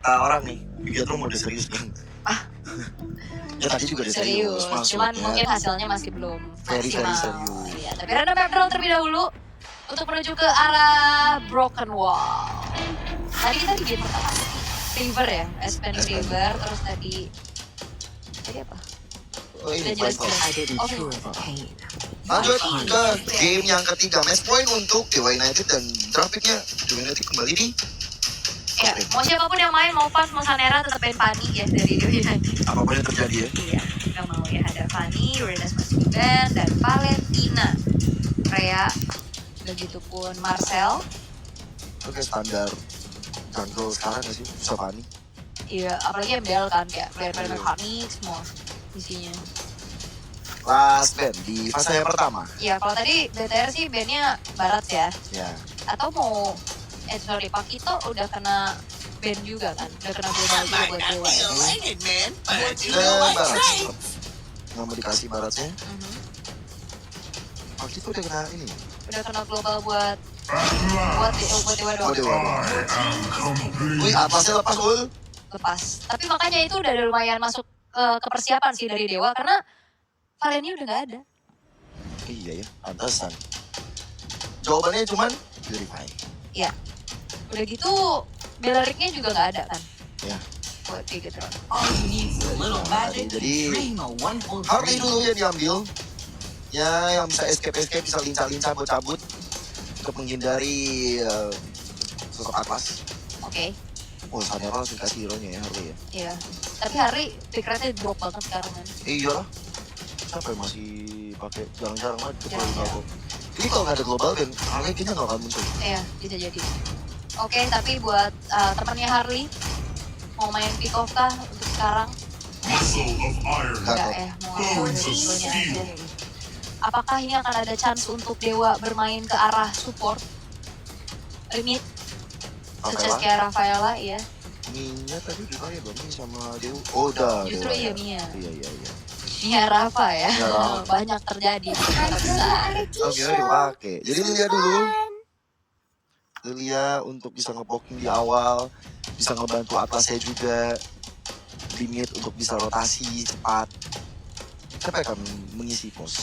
kata orang nih, Bigetron udah serius kan? Ya tadi juga udah serius, cuman mungkin hasilnya masih belum very maksimal. serius. Iya, tapi random map draw terlebih dahulu untuk menuju ke arah Broken Wall. Tadi kita di game pertama, River ya, Aspen River, terus tadi apa? Oh ini Dangerous Vital. Game. Lanjut ke game yang ketiga, match point untuk Dewa United dan grafiknya Dewa United kembali di Ya, mau siapapun yang main, mau Fans, mau Sanera, tetap main Fanny ya dari Dewa United. apapun yang terjadi ya. Iya, nggak mau ya, ada Fanny, Renas Masiban, dan Valentina. Rhea, begitupun Marcel. Oke, standar jungle sekarang gak sih, Savani? Iya, apalagi MBL kan, kayak player-player mekanik semua isinya. Last band di fase yang pertama. Iya, kalau tadi BTR sih bandnya Barat ya. Ya. Atau mau, sorry, Pakito udah kena band juga kan? Udah kena global juga buat Dewa. Barat. Nggak mau dikasih baratnya. Waktu itu udah kena ini. Udah kena global buat Dewa doang. Wih, atasnya lepas, Ul. Lepas. Tapi makanya itu udah lumayan masuk ke persiapan sih dari Dewa, karena Valenia udah nggak ada. Iya ya, pantesan. Jawabannya cuman Purify. Iya. Udah gitu, Belariknya juga nggak ada kan? Ya. Buat Bigetron. Jadi Harley dulu yang diambil. Ya, yang bisa escape, bisa lincah-lincah, cabut untuk menghindari sosok Atlas. Oke. Oh, Sanera langsung kasih hero-nya ya, Harley ya. Iya. Tapi Harley pick rate-nya drop banget sekarang kan. Iya lah. Siapa yang masih pakai jarang-jarang banget Jarang-jarang. global. Ini kalau nggak ada global dan Harley kayaknya nggak akan muncul. Iya, bisa jadi. Oke, tapi buat temannya Harley, mau main pick off kah untuk sekarang? Enggak ya, mau ngambil resikonya aja. Apakah ini akan ada chance untuk Dewa bermain ke arah support? Limit, sukses kayak Rafaela, iya. Mia tadi dipakai belum nih sama Dewa? Oh udah. Justru Dewa. iya Mia. Iya. Mia Rafa ya, Mia Rafa. banyak terjadi. Besar. Oh Mia dipakai. Jadi Lilia dulu. Lilia untuk bisa ngepoking di awal, bisa ngebantu Atlasnya juga. Limit untuk bisa rotasi cepat. Siapa yang akan mengisi pos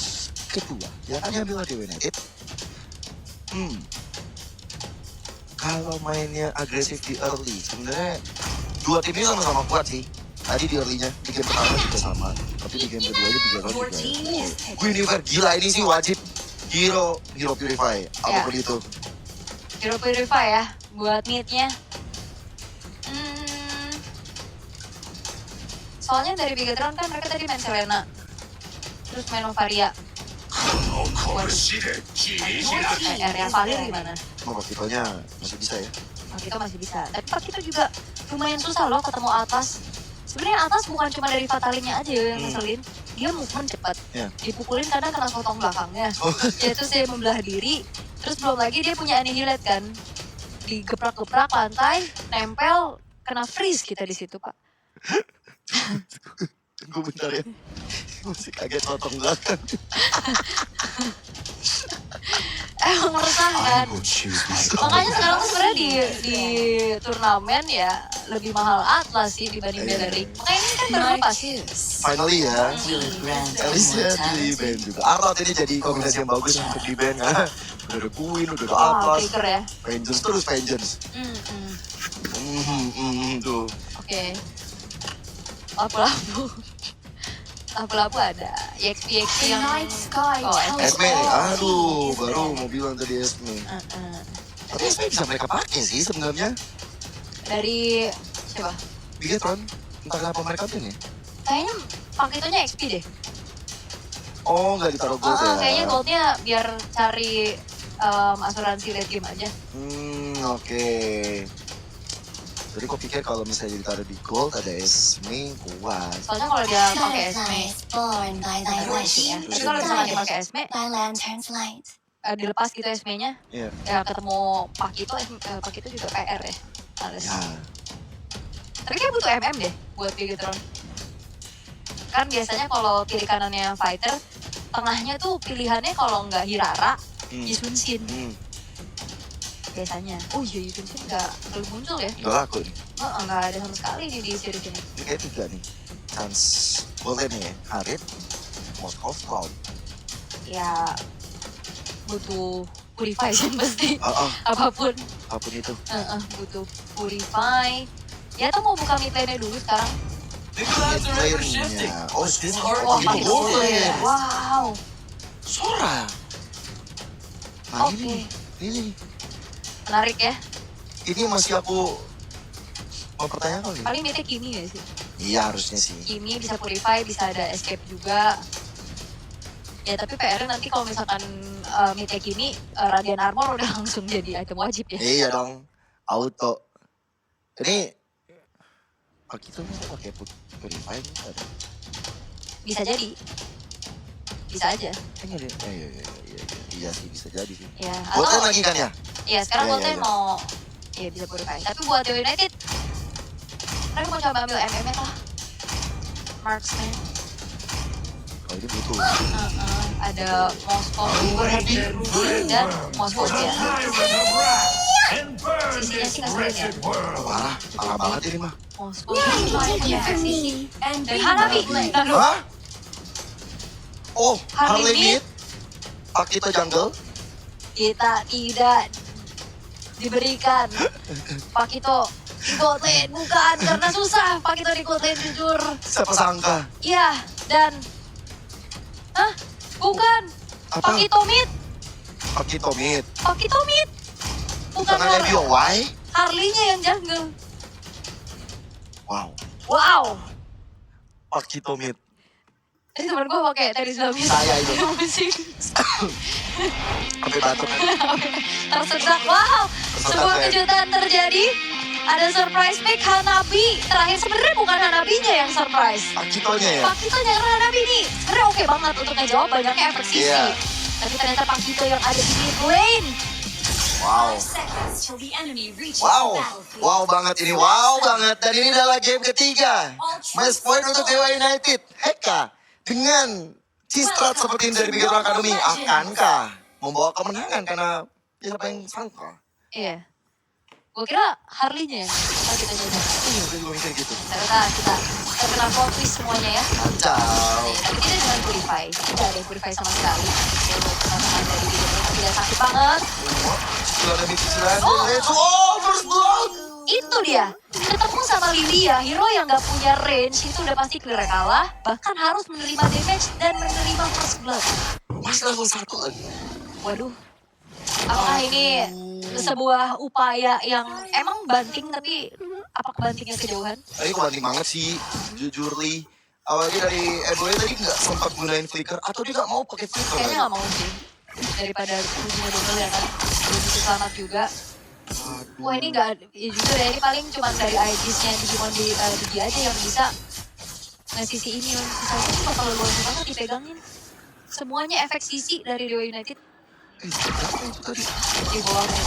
kedua? Ya kan diambil Dewa United. Kalau mainnya agresif di early, sebenarnya dua tim ini sama-sama kuat sih. Tadi di early-nya, di game pertama juga sama. Tapi di game kedua ini juga Guinevere, gila ini sih wajib. Hero Purify, apapun itu. Hero Purify ya, buat mid-nya. Soalnya dari Bigetron kan mereka tadi main Selena. Terus main Novaria. Area Valir gimana? Oh, Pakitonya masih bisa ya? Pakito masih bisa. Tapi Pakito juga lumayan susah loh ketemu atas. Sebenarnya atas bukan cuma dari Fatalinnya aja yang ngeselin. Dia movement cepat. Yeah. Dipukulin kadang kena potong belakangnya. Yaitu saya membelah diri. Terus belum lagi dia punya annihilate kan. Digeprak-geprak lantai, nempel, kena freeze kita di situ, Pak. Tunggu bentar ya. Masih kaget potong belakang. Emang meresahkan. Makanya sekarang tuh sebenarnya di turnamen ya lebih mahal Atlas sih dibanding Bellarik. Makanya ini kan baru lepas. Finally ya. Alicia di band juga. Arnold ini jadi kombinasi yang bagus untuk di band. Udah ada Queen, udah ada Atlas. Trigger ya. Vengeance terus Vengeance. Tuh. Oke. Lapu-lapu ada. EXP yang Esme, aduh, baru mau bilang tadi Esme. Tapi Esme bisa mereka pakai sih sebenarnya. Dari siapa? Bigetron, entah kenapa mereka tuh nih. Kayaknya paketonya XP deh. Oh, nggak ditaruh gold ya? Kayaknya goldnya biar cari asuransi late game aja. Oke. Jadi kok pikir kalau misalnya ditaruh di gold ada Esme kuat. Soalnya kalau dia pakai Esme, ya. Tapi kalau misalnya dia pakai Esme, dilepas gitu Esme-nya, Iya. ya ketemu Pakito juga PR ya. Males. Ya. Tapi kayak butuh MM deh buat Bigetron. Kan biasanya kalau kiri kanannya fighter, tengahnya tuh pilihannya kalau nggak Hirara, Jisunsin. biasanya. Oh iya, Vincent nggak belum muncul ya? Nggak laku nih. Nggak ada sama sekali nih di series ini. Ini kayak 3 nih. Chance boleh nih ya. Harit, Moskov, Cloud. Ya butuh purify sih pasti. Oh, Apapun. apapun itu. Butuh purify. Ya atau mau buka mid lane dulu sekarang? Playernya. Oh, dia Wah, pakai boleh. Wow. Sora. Nah Oke. ini. Menarik ya. Ini masih aku mau pertanyakan nih. Paling midnya Kimi gak sih? Iya harusnya sih. Kimi bisa purify, bisa ada escape juga. Ya tapi PR nanti kalau misalkan midnya Kimi, Radiant Armor udah langsung jadi item wajib ya. Iya dong. Auto. Ini itu pakai purify ada. Bisa jadi. Bisa aja. Iya sih bisa jadi sih. Ya, Boten atau lagi kan ya? ya sekarang Ya, Boten ya. mau ya bisa purify. Tapi buat Dewa United, mereka mau coba ambil MM lah. Marksman. Kalau ini butuh. Ada Moskov dan Moskov ya. Sisinya sih ngeselin ya. Parah banget ini mah. Moskov lumayan punya sisi. Dan Hanabi. Lalu Hah? Oh, Harley Harley Mid. Mid. Akito Jungle. kita tidak diberikan Pakito di gold lane. Bukan, karena susah Pakito di gold lane jujur. Siapa sangka? Iya, dan bukan. Apa? Pakito mid. Akito Mid. Pakito mid. Bukan Bukannya BOY? Harley-nya yang jungle. Wow. Wow. Akito Mid. Ini temen gue pakai tenis bagus. Saya itu. Musik. Sampai batuk. Tersedak. Wow. Sebuah ya. kejutan terjadi. Ada surprise pick Hanabi. Terakhir sebenarnya bukan Hanabinya yang surprise. Akitonya ya? Pakito nyerang Hanabi nih. Sebenarnya oke banget untuk ngejawab banyaknya efek sisi. Iya. Tapi ternyata Pakito yang ada di mid lane. Wow. Wow banget ini, wow banget. Dan ini adalah game ketiga. Match point untuk Dewa United. Heka, dengan Cistrat seperti ini dari Bigetron Academy, akankah membawa kemenangan? Karena siapa yang sangka? Iya. Gue kira Harley-nya yang kita nyoba. Iya, gue juga mikir gitu. Ternyata kita terkena plot twist semuanya ya. Kacau. Tapi tidak dengan purify. Tidak ada yang purify sama sekali. Untuk teman-teman dari Bigetron tidak sakit banget. Sudah ada cicilan. Oh, first blood. Itu dia. Ketemu sama Lilia, hero yang gak punya range itu udah pasti clear kalah. Bahkan harus menerima damage dan menerima first blood. Masih level 1 lagi. Waduh. Apakah ini sebuah upaya yang emang banting tapi apakah bantingnya kejauhan? Tadi kok banting banget sih, jujur Li. Awalnya dari Edway tadi nggak sempat gunain flicker atau dia nggak mau pakai flicker. Kayaknya gak mau sih. Daripada ujungnya double ya kan. Belum bisa selamat juga. Wah ini gak, ya jujur ya ini paling cuma dari Aegis-nya Digimon di Digi aja yang bisa nge-CC ini. Misalnya itu bakal luas banget dipegangin. Semuanya efek CC dari Dewa United. Berapa itu tadi? Di bawahnya.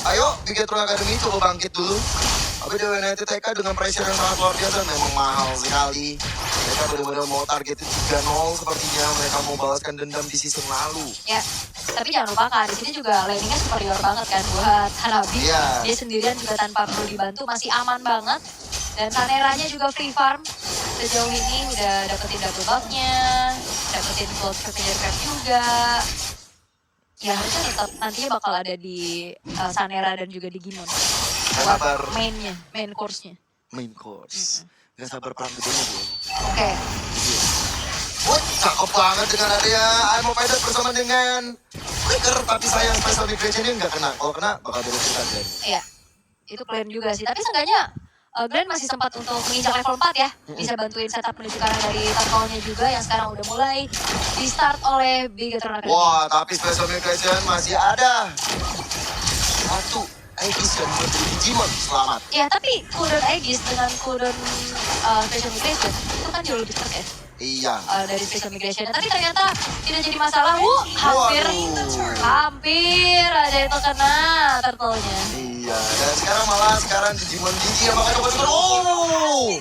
Ayo, Bigetron Academy coba bangkit dulu. Tapi Dewa United TK dengan pressure yang sangat luar biasa, memang mahal sekali. Mereka benar-benar mau targetin 3-0 sepertinya. Mereka mau balaskan dendam di season lalu. Ya, tapi jangan lupakan di sini juga laningnya superior banget kan buat Hanabi. Iya. Dia sendirian juga tanpa perlu dibantu masih aman banget. Dan Saneranya juga free farm. Sejauh ini udah dapetin double buff-nya, dapetin gold scavenger crab juga. Ya harusnya tetap nantinya bakal ada di Sanera dan juga di Gimon. Sabar. Mainnya, main course-nya. Main course. Gak sabar perang gedenya gue. Oke. Wah, cakep banget dengan adanya Imo Pedet bersama dengan flicker. Tapi sayang special migration-nya nggak kena. Kalau kena bakal beda cerita Glenn. Iya, itu keren juga sih. Tapi seenggaknya Glenn masih sempat untuk menginjak level 4 ya. Bisa bantuin setup menuju ke arah dari turtle-nya juga yang sekarang udah mulai di start oleh Bigetron Academy. Wah, tapi special migration masih ada. Satu, Aegis dan Menteri Digimon, selamat. Ya, tapi cooldown Aegis dengan cooldown special migration itu kan jauh lebih cepat ya. Iya. Dari special migration. Tapi ternyata tidak jadi masalah. Hampir ada yang terkena turtle-nya. Iya, dan sekarang Digimon Digi yang bakal coba. Oh!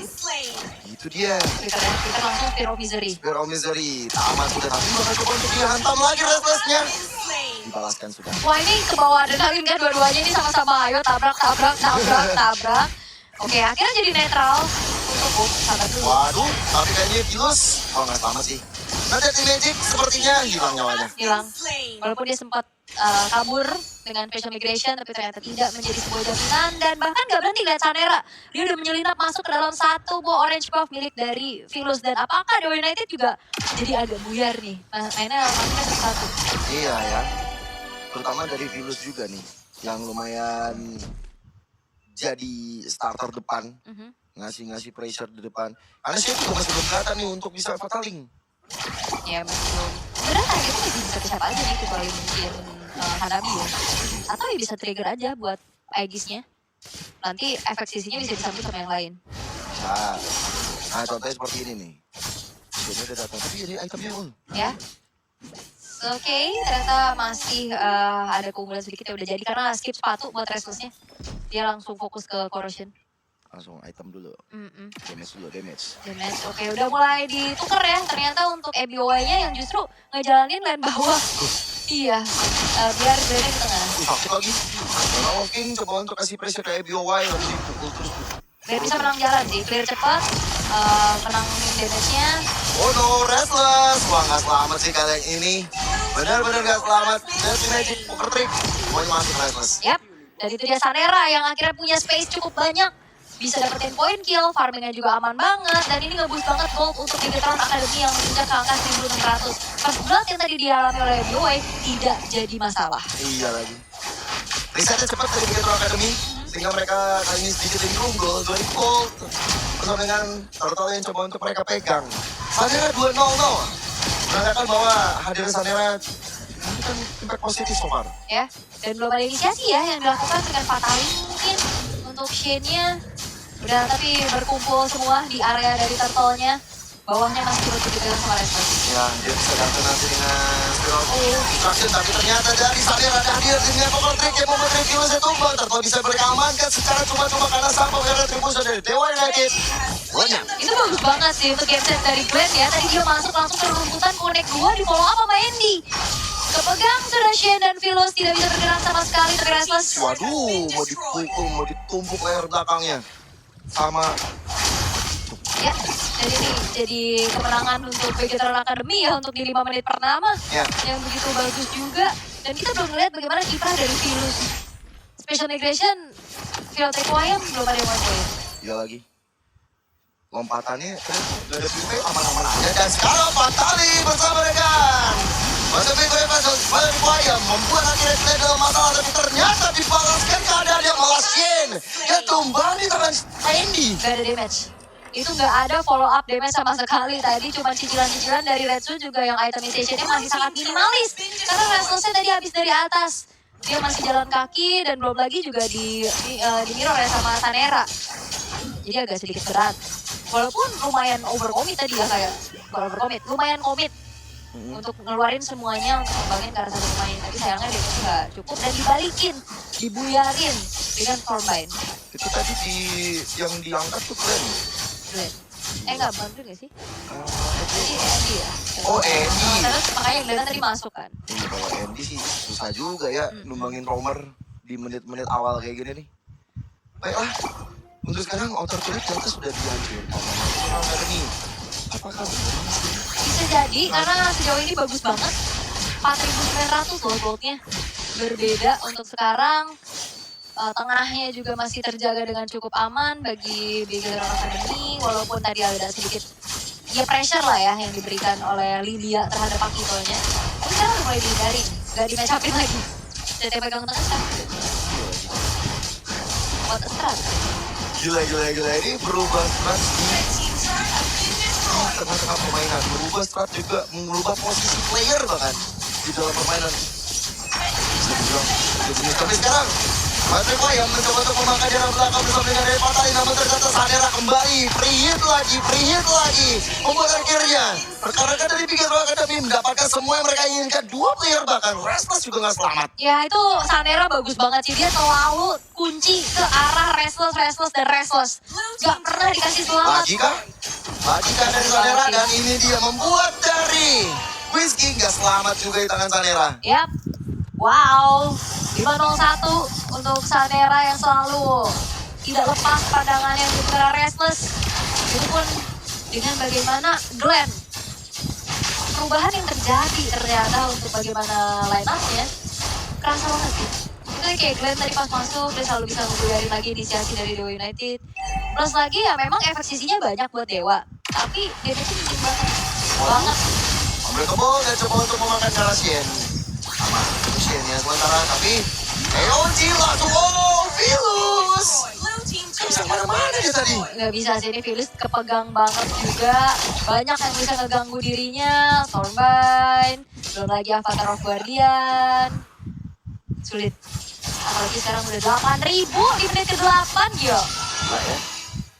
Itu dia. Kita langsung Fear of Misery. Spear of Misery. Tamat sudah, tapi bakal coba untuk dihantam lagi Restless-nya. dibalaskan sudah. Wah ini kebawa adrenalin kan dua-duanya ini sama-sama. Ayo tabrak. Oke akhirnya jadi netral. Untuk sabar dulu. Waduh, tapi kayaknya Virus. Oh nggak sama sih. Nanti Magic sepertinya hilang nyawanya. Hilang. Walaupun dia sempat kabur dengan facial migration, tapi ternyata tidak menjadi sebuah jaminan. Dan bahkan gak berhenti lihat Sanera. Dia udah menyelinap masuk ke dalam satu buah orange buff milik dari Virus. Dan apakah Dewa United juga jadi agak buyar nih? Mainnya masuknya satu. Iya ya. Terutama dari Virus juga nih. Yang lumayan jadi starter depan. Ngasih pressure di depan. Karena saya juga masih belum kelihatan nih untuk bisa fataling. Ya belum. Sebenarnya targetnya masih bisa ke siapa aja nih kecuali mungkin Hanabi ya. Atau ya bisa trigger aja buat Aegisnya. Nanti efek sisinya bisa disambut sama yang lain. Nah contohnya seperti ini nih. Ini udah datang, tapi ini itemnya full. Ya. Oke, ternyata masih ada keunggulan sedikit ya udah jadi karena skip sepatu buat Restlessnya. Dia langsung fokus ke Corrosion. Langsung item dulu. Damage. Oke, udah mulai ditukar ya. Ternyata untuk EBOY-nya yang justru ngejalanin lane bawah. Iya, biar Brandnya di tengah. Sakit lagi. Karena Walking coba untuk kasih pressure ke EBOY. Lalu dipukul terus. Biar bisa menang jalan sih. Clear cepat. Menangin damage-nya. Oh no, Restless. Wah gak selamat sih kalian ini. Benar-benar gak selamat. Death Magic, poker trick. Semuanya masuk Restless. Yap, dan itu dia Sanera yang akhirnya punya space cukup banyak. Bisa dapetin point kill, farmingnya juga aman banget. Dan ini nge-boost banget gold untuk Megatron Academy yang menginjak ke angka 1600. Pas blood yang tadi dialami oleh BOY tidak jadi masalah. Iya lagi. Resetnya cepat dari Megatron Academy. Sehingga mereka kali ini sedikit lebih unggul. 20 gold. Bersama dengan turtle yang coba untuk mereka pegang. Sanera 2-0. Menandakan bahwa hadirnya Sanera ini kan impact positif so far. Ya, dan belum ada inisiasi ya yang dilakukan dengan fataling mungkin untuk Shane-nya. Udah tapi berkumpul semua di area dari turtle-nya. Bawahnya masih coba dipegang sama Restless. Ya, dia bisa datang nanti dengan spiral destruction. Tapi ternyata dari Sanera hadir dengan poker trick yang membuat Virusnya tumbang. Turtle bisa beramankan secara cuma-cuma karena sampai ada retribution dari Dewa United. Banyak. Itu bagus banget sih untuk game set dari Glenn ya. Tadi dia masuk langsung ke rumputan, connect 2 di follow up sama Andy. Kepegang sudah Shane dan Virus tidak bisa bergerak sama sekali tapi Restless. Waduh, mau dipukul, mau ditumpuk leher belakangnya. Sama. Ya, dan ini jadi kemenangan untuk Megatron Academy ya untuk di 5 menit pertama. Ya. Yang begitu bagus juga. Dan kita belum melihat bagaimana kiprah dari Virus. Special Migration, Field Take Wayang belum ada yang one-point. Iya lagi. Lompatannya gak ada PV aman-aman aja. Dan sekarang Fatali bersama dengan Masa PV Field Wayang membuat akhirnya kita dalam masalah. Tapi ternyata dibalaskan keadaan yang malah Shane. Ya tumbang di tangan Andy. Gak ada damage. Itu gak ada follow up damage sama sekali. Tadi cuma cicilan-cicilan dari Redsu juga yang itemization-nya masih sangat minimalis. Karena Restless-nya tadi habis dari atas. Dia masih jalan kaki dan belum lagi juga di mirror ya sama Sanera. Jadi agak sedikit berat. Walaupun lumayan overcommit tadi ya kayak. Bukan overcommit, lumayan komit. Untuk ngeluarin semuanya untuk ngembangin ke arah satu pemain. Tapi sayangnya damage gak cukup dan dibalikin. Dibuyarin dengan Corbine. Itu tadi yang diangkat tuh keren. Enggak, bantu gak sih? Jadi Andy ya? Oh Andy. Terus makanya Glenn tadi masuk kan? Iya kalau Andy sih susah juga ya numbangin roamer di menit-menit awal kayak gini nih. Baiklah, untuk sekarang outer turret Delta sudah dihancurkan. Apakah bisa jadi karena sejauh ini bagus banget. 4.900 loh goldnya. Berbeda untuk sekarang. Tengahnya juga masih terjaga dengan cukup aman bagi Megatron Academy. Walaupun tadi ada sedikit ya pressure lah ya yang diberikan oleh Lilia terhadap Akitonya. Tapi sekarang udah mulai dihindari, gak di-match-upin lagi. CT pegang tengah sekarang. Buat strat. Gila. Ini berubah strat di tengah-tengah permainan. Berubah strat juga, mengubah posisi player bahkan di dalam permainan. Tapi sekarang Patrick Wayang mencoba untuk memakai jarak belakang bersama dengan Dewa Fatali, namun ternyata Sanera kembali, free hit lagi, membuat akhirnya rekan-rekan dari Megatron Academy mendapatkan semua yang mereka inginkan. 2 player bahkan Restless juga gak selamat. Ya itu Sanera bagus banget sih, dia selalu kunci ke arah Restless. Gak pernah dikasih selamat. Lagi kah dari Sanera, dan ini dia membuat dari Whiskey gak selamat juga di tangan Sanera. Yap. Wow, 501 untuk Sanera yang selalu tidak lepas pandangannya untuk para Restless. Itu pun dengan bagaimana Glenn. Perubahan yang terjadi ternyata untuk bagaimana line up-nya kerasa banget sih. Itu kayak Glenn tadi pas masuk dia selalu bisa ngebuyarin lagi inisiasi dari Dewa United. Plus lagi ya memang efek sisinya banyak buat Dewa. Tapi damage-nya minim banget. Unbreakable dan coba untuk memakan cara Shen. Aman, itu Shen ya sementara. Tapi EOG langsung, oh Vilus. Gak bisa kemana-mana dia tadi. Nggak bisa sih, ini Vilus kepegang banget juga. Banyak yang bisa ngeganggu dirinya. Stormbind, belum lagi Avatar of Guardian. Sulit. Apalagi sekarang udah 8.000 di menit ke-8 ya. Nah ya.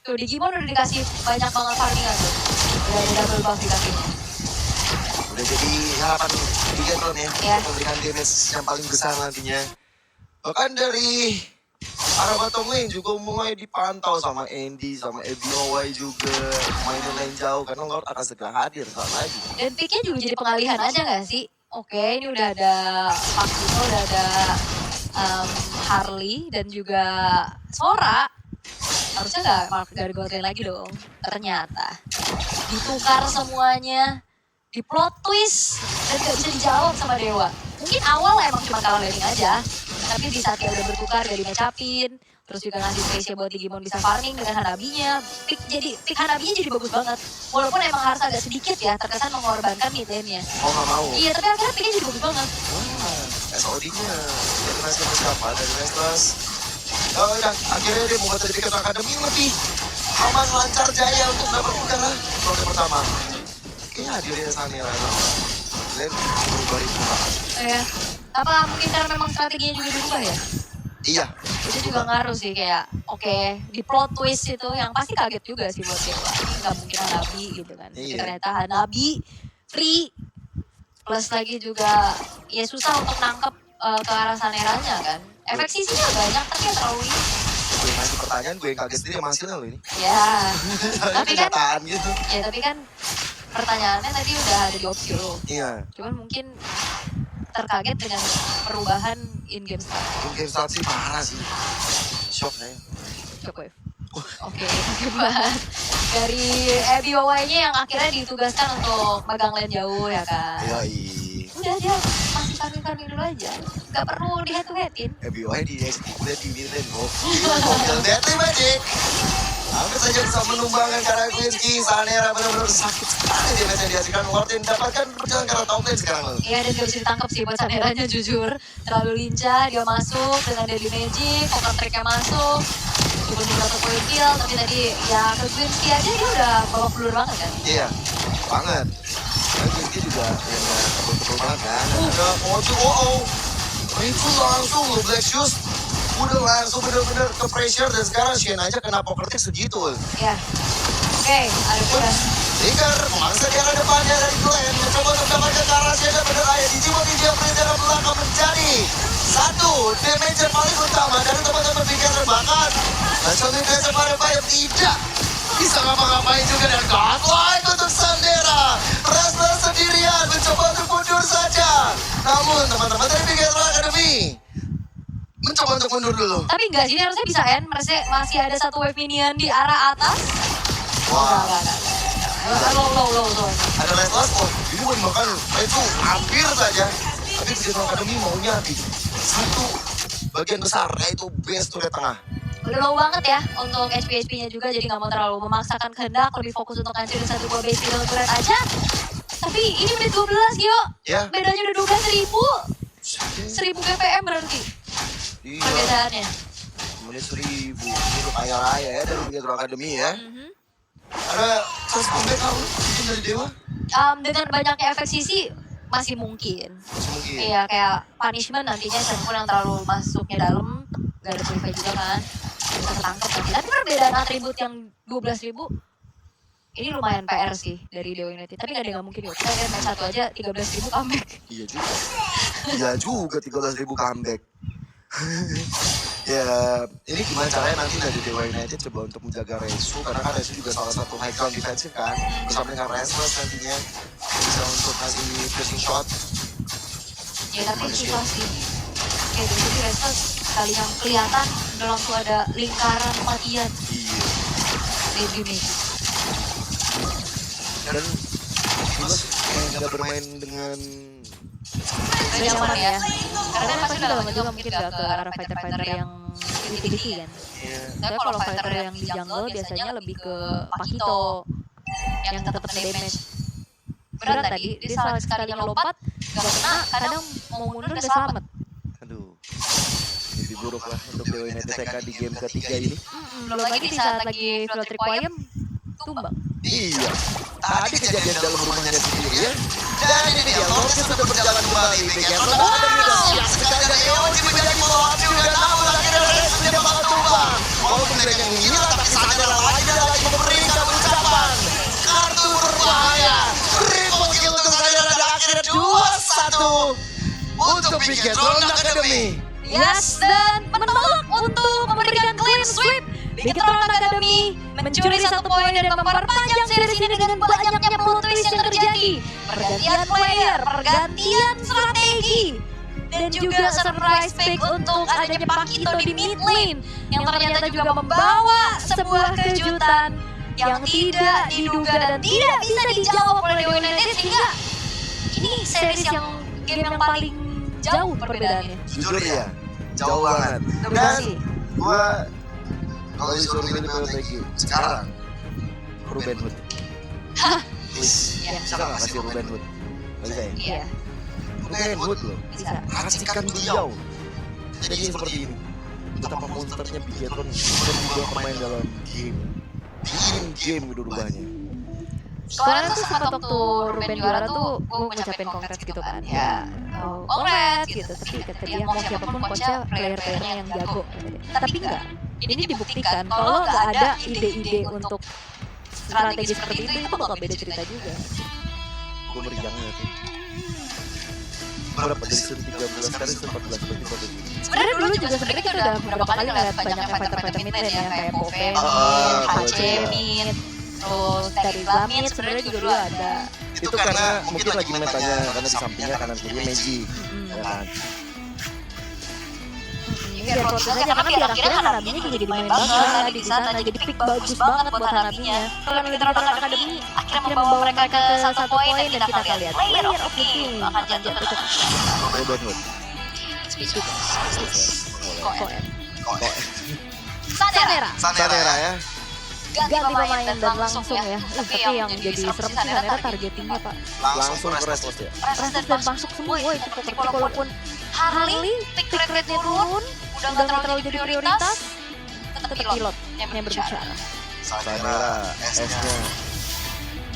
Tuh Digimon udah dikasih banyak banget farmingan tuh. Udah ada double buff di kakinya. Udah jadi harapan Bigetron ya. Ya. Untuk memberikan damage yang paling besar nantinya. Bahkan dari arah bottom lane juga mulai dipantau sama Andy, sama EBOY juga. Mainin lane jauh karena Lord akan segera hadir saat lagi. Dan picknya juga jadi pengalihan aja gak sih? Oke, ini udah ada Pakuno, udah ada Harley dan juga Sora. Harusnya gak ada gold lane lagi dong. Ternyata ditukar semuanya, di plot twist dan gak bisa dijawab sama Dewa. Mungkin awal emang cuma kalah laning aja, tapi di saat dia udah bertukar gak di-match-upin, terus juga ngasih space buat Digimon bisa farming dengan Hanabinya. Pick Hanabinya jadi bagus banget. Walaupun emang harus agak sedikit ya, terkesan mengorbankan mid lane-nya. Oh gak mau? Iya, tapi akhirnya picknya jadi bagus banget. SOD-nya dari Mas siapa? Dari Restless. Oh dan akhirnya dia membuat sertifikat akademi lebih aman, lancar, jaya untuk dapat udara ronde pertama. Kayaknya hadirnya Sanera sama Glenn berubah itu banget. Iya. Apa mungkin karena memang strateginya juga berubah ya? Iya. Itu juga ngaruh sih kayak, oke, di plot twist itu yang pasti kaget juga sih buat Dewa. Ini gak mungkin Hanabi gitu kan. Tapi Iya. ternyata Hanabi free. Plus lagi juga ya susah untuk nangkep ke arah Saneranya kan. Efek sisinya banyak tapi ya terlalu ini. Gue ngasih pertanyaan, gue yang kaget sendiri sama hasilnya loh ini. Ya, tapi kan, kenyataan gitu. ya tapi kan pertanyaannya tadi udah ada di opsi lo. Iya. Cuman mungkin terkaget dengan perubahan in-game start. Game start sih parah sih. Shock saya. Shockwave. Oke, hebat. Dari EBOY-nya yang akhirnya ditugaskan untuk megang lane jauh ya kan. Iya. Udah dia masih farming dulu aja. Gak perlu di head to headin. EBOY di execute di Milen kok. Mobil Deadly Magic. Hampir saja bisa menumbangkan karena Quincy. Sanera benar-benar sakit sekali dia yang dihasilkan. Lord yang dapatkan berjalan ke arah top lane sekarang loh. Iya, dan gak bisa ditangkap sih buat Saneranya jujur. Terlalu lincah, dia masuk dengan Deadly Magic, poker trick-nya masuk. Cuma bisa satu point kill, tapi tadi ya ke Quincy aja dia udah babak belur banget kan. Iya, banget. Dan Quincy juga yang betul banget kan. Ada Mojo, itu langsung loh Black Shoes. Udah langsung bener-bener ke pressure dan sekarang Shen aja kena poker trick segitu. Ya. Oke, ada pula. Ricker memangsa di arah depannya dari Glenn. Mencoba untuk mendapatkan ke arah Shen dan bener ayah Digimon Ninja Printer belakang menjadi satu damage yang paling utama dari teman-teman Bikin terbakar. Dan sambil biasa pada Bayam tidak bisa ngapa-ngapain juga dan godlike untuk Sanera. Restless sendirian mencoba untuk mundur saja. Namun teman-teman dari Bikin Academy mencoba untuk mundur dulu. Tapi enggak sih, ini harusnya bisa end. Masih ada satu wave minion di arah atas. Wah. Enggak. Low. Ada Restless, ini mau dimakan itu hampir saja. Tapi Bikin Academy maunya di satu bagian besar, yaitu base turret tengah. Udah low banget ya untuk HP-nya juga, jadi nggak mau terlalu memaksakan kehendak, lebih fokus untuk ngancurin satu buah base middle turret aja. Tapi ini menit 12, Gio. Ya. Bedanya udah 12.000. 1.000 BPM berarti Iya. perbedaannya. Menit 1000. Ini udah kaya raya ya dari Bikin Academy ya. Ada first comeback mungkin dari Dewa? Dengan banyaknya efek sisi masih mungkin. Masih mungkin. Iya, kayak punishment nantinya siapapun yang terlalu masuknya dalam, gak ada purify juga kan, bisa ketangkep nanti. Tapi perbedaan atribut yang 12.000, ini lumayan PR sih dari Dewa United. Tapi gak ada yang gak mungkin yuk. Kita lihat match 1 aja 13.000 comeback. Iya juga. Iya juga 13.000 comeback. Ya, ini gimana caranya nanti dari Dewa United coba untuk menjaga Resu, karena kan Resu juga salah satu high ground defensive kan, bersama dengan Restless nantinya bisa untuk kasih piercing shot. Ya tapi sih pasti. Oke, jadi Restless sekali yang kelihatan udah langsung ada lingkaran kematian. Iya. Baby Magic. Dan Jules nggak bermain dengan Udah nyaman ya. Karena pasti udah lama juga mungkin gak ke arah fighter-fighter yang tinggi kan. ya, Tapi kalau fighter yang di jungle biasanya lebih ke Pakito yang tetap damage. Berat tadi, dia salah sekali ngelompat, gak kena, kadang mau mundur gak selamat. aduh, mimpi buruk lah untuk Dewa United TK di game ketiga ini. Belum lagi di saat lagi Field Requiem, tumbang. Iya, tadi kejadian dalam rumahnya sendiri ya. Dan ini dia, Lordnya sudah berjalan kembali. Begitu ada juga siap sekali dan EOG menjadi bawa juga. Namun akhirnya Rez tidak bakal tumbang. Walaupun mereka yang hilang, tapi sadar lagi lagi memberikan ucapan. Kartu berbahaya. Triple kill untuk sadar ada akhirnya 2-1 untuk Bigetron Academy. Yes, dan menolak untuk memberikan clean sweep. Bigetron Academy mencuri 1 poin dan memperpanjang series ini dengan banyaknya plot twist yang terjadi. Pergantian player, pergantian strategi, dan juga surprise pick untuk adanya Pakito di mid lane yang ternyata juga membawa sebuah kejutan yang tidak diduga dan tidak bisa dijawab oleh Dewa United, sehingga ini series yang game yang paling jauh perbedaannya. Jujur ya, jauh banget. Dan gua kalau disuruh pilih PWPG sekarang Ruben Hood. Please, Iya. bisa nggak kasih Ruben Hood? Nggak bisa ya? Iya, Ruben Hood loh, bisa. racikan beliau. Jadi seperti ini. Betapa monsternya Bigetron dan juga pemain dalam game. Bikin game gitu rubahnya. Kemarin tuh sempat waktu Ruben juara tuh gue ngucapin congrats gitu kan. Ya, congrats gitu. Tapi kata dia mau siapapun coachnya player-playernya yang jago. Tapi enggak. Ini dibuktikan kalau nggak ada ide-ide untuk strategi seperti itu bakal beda cerita juga. Gue meriang ya tuh. Berapa dari season 13 sekarang season 14 berarti berapa? Sebenarnya dulu juga sebenarnya kita udah beberapa kali ngeliat banyaknya fighter-fighter mid lane ya, kayak Poven, HC mid, terus dari Lamid sebenarnya juga dulu ada. Itu karena mungkin lagi metanya karena di sampingnya kanan kiri Meiji. Ya kan? Biar proses aja karena biar akhirnya Hanabinya juga jadi main banget di sana, jadi pick bagus banget buat Hanabinya. Kalau Bigetron Academy akhirnya membawa mereka ke 1 poin dan kita akan lihat player of the game akan jatuh ke Ruben Hood. Koen. Sanera. Sanera ya. Ganti pemain dan langsung ya. Tapi yang jadi serem sih Sanera targetingnya Pak. Langsung ke Restless ya. Restless dan masuk semua itu seperti walaupun Harley pick rate-nya turun, udah nggak terlalu jadi prioritas, tetap pilot yang berbicara. Sanera, S-nya.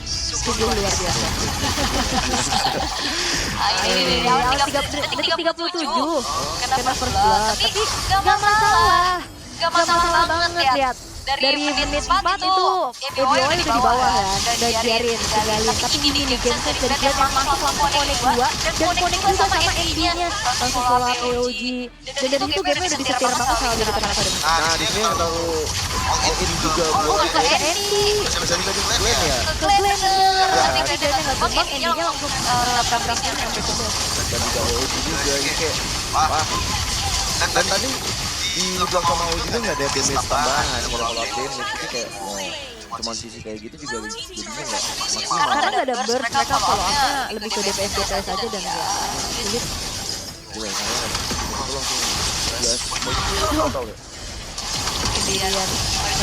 Sungguh luar biasa. Ini awal 37 kena first blood, tapi nggak masalah. Gak masalah banget lihat. Dari menit 4 itu EBOY udah di bawah kan, dan diarin, tinggalin. Tapi ini nih game set dari dia yang masuk langsung connect 2 dan connect juga sama ND-nya langsung pola EOG. Dan dari itu game-nya udah disetir banget sama Bigetron Academy. Nah, di sini terlalu all in juga buat Ke ND, bisa juga di Glenn ya. ke Glenn bener. Tapi kejadiannya nggak tumbang, ND-nya langsung nabrak-nabraknya sampai ke bawah. Dan juga OG juga ini kayak wah. Dan tadi di belakang sama OG itu nggak ada damage tambahan kalau update jadi kayak cuman sisi kayak gitu juga jadinya nggak maksimal. Karena nggak ada burst, mereka follow up-nya lebih ke DPS aja dan ya sulit. Gue saya itu langsung jelas mau tahu ya. Kemudian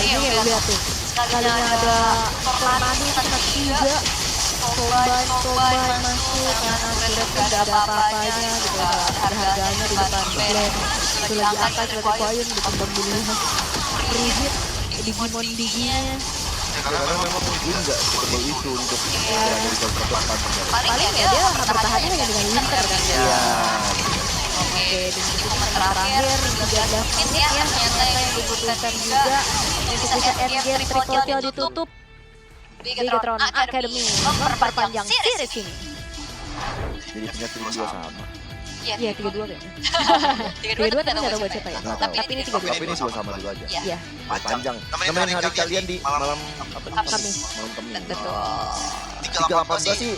ini ya lihat tuh, sekalinya ada Tornado kena 3, combine masuk kanan kiri tuh gak ada apa-apanya gitu, ada harganya di depan Glenn. Itu lagi angka sebagai koin ditambah dulu Rigid, Digimon Diginya. Karena memang gue nggak setebal itu untuk berada di kontra depan. Paling ya dia bertahannya hanya dengan Winter kan ya. Iya. Oke, dan itu terakhir 13 menit ya ternyata yang dibutuhkan juga untuk bisa endgame triple kill ditutup. Bigetron Academy memperpanjang series ini. Jadi punya tim dua sama. Iya, 3-2 kayaknya. 3-2 tapi nggak tahu buat siapa ya. Tapi ini 3-2. Tapi ini dua sama dulu aja. Iya. Panjang. Nemenin hari kalian di malam apa nih? Kamis. Malam Kamis. Betul. 318 sih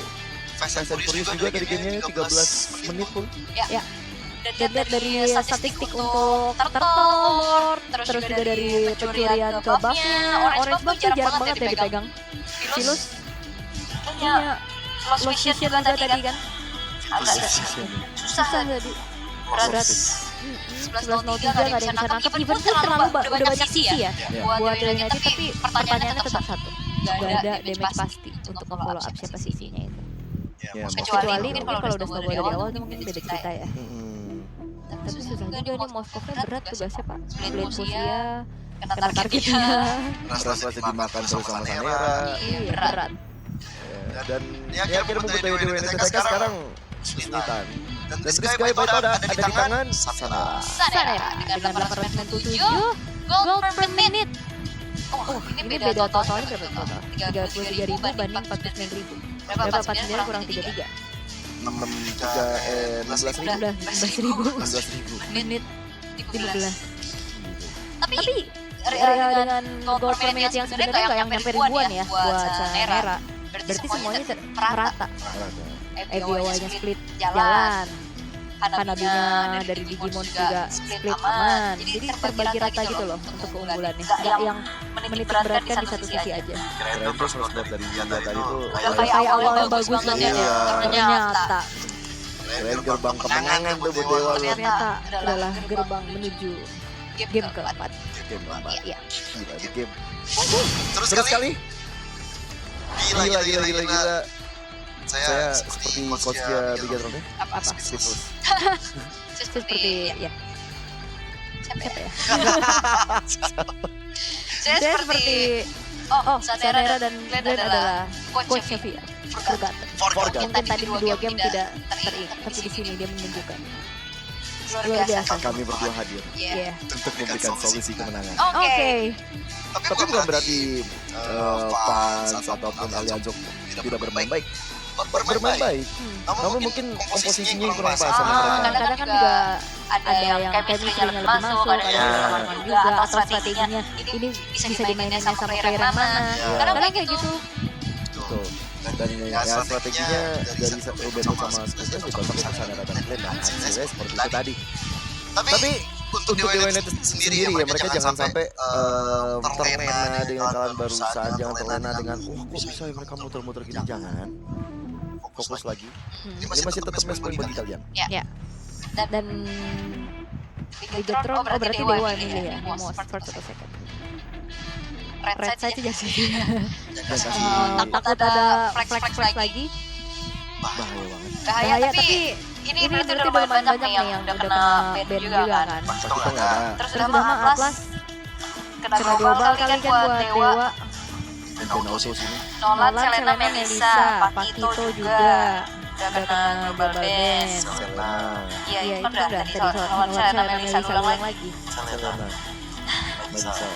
Fast and Furious juga dari gamenya 13 menit pun. Ya. Dan lihat dari statistik untuk Turtle, terus juga dari pencurian ke buffnya, Orange buff tuh jarang banget ya dipegang. Philus punya lost vision juga tadi kan, agak susah tadi. Berat 11.03 gak ada yang bisa nangkep, even tuh terlalu udah banyak sisi ya buat United, tapi pertanyaannya tetap satu, gak ada damage pasti untuk nge-follow up siapa sisinya itu. Kecuali mungkin kalau udah slow dari awal itu mungkin beda cerita ya. Tapi susah juga nih, Moskownya berat tugasnya Pak. Split Fusia, kena targetnya. Rasa dimakan terus sama Sanera. Iya berat. Dan ya akhirnya membuat Dewa United sekarang kesulitan. Dan this guy itu ada di tangan Sanera dengan 897 gol per menit. Oh, ini beda totalnya berapa total? 33.000 banding 49.000. Berapa 49 kurang 33? 16.000 menit 15. Tapi dengan gol per menit yang sebenarnya nggak yang nyampe ribuan ya buat Sanera. Berarti semuanya merata. EBO-nya split jalan, Hanabinya dari Digimon juga split aman. Jadi terbagi rata gitu loh untuk keunggulannya. Nggak yang menitik beratkan di satu sisi aja. Keren terus buat dari dia tadi tuh. Kayak awal yang bagus banget ya. Ternyata Keren gerbang kemenangan tuh buat Dewa. ternyata adalah gerbang menuju game keempat. Game keempat. Iya. Gila di game. Terus sekali. Gila. Saya seperti coachnya Bigatron ya. Apa? Sifus. Seperti ya. Siapa ya? Saya seperti Sanera dan Glenn adalah coachnya Via. Forgotten. Mungkin tadi di dua game tidak teringat, tapi di sini dia menunjukkan. Luar biasa. Kami berdua hadir Iya. untuk memberikan solusi kemenangan. Oke. Tapi bukan berarti fans ataupun Alianzo tidak bermain baik. Bermain baik. Namun mungkin komposisinya yang kurang pas sama mereka. Kadang-kadang kan juga ada yang chemistry-nya lebih masuk, ada yang aman juga, atau strateginya ini bisa dimainin sama player yang mana. Kadang kayak gitu. Betul. Dan ya strateginya dari Roberto sama Spurs dipasang ke Sanera dan Glenn dan hasilnya seperti itu tadi. Tapi untuk Dewa United sendiri ya mereka jangan sampai terlena dengan kalian barusan, jangan terlena dengan kok bisa ya mereka muter-muter gini, jangan. Fokus lagi. Ini masih tetap match point bagi kalian. Ya. Dan Bigatron berarti Dewa milih ya, most first atau second. Red side sih jadi takut ada flex lagi. Bahaya banget. Bahaya tapi ini berarti udah lumayan banyak nih yang udah kena ban juga kan. Kita nggak ada. Terus udah mah Atlas kena global kali kan buat Dewa. Dan Auto sini. Nolan, Selena, Melisa, Pakito juga udah kena global ban. Selena. Iya itu kan udah tadi Nolan, Selena, Melisa ulang lagi. Selena. Melisa.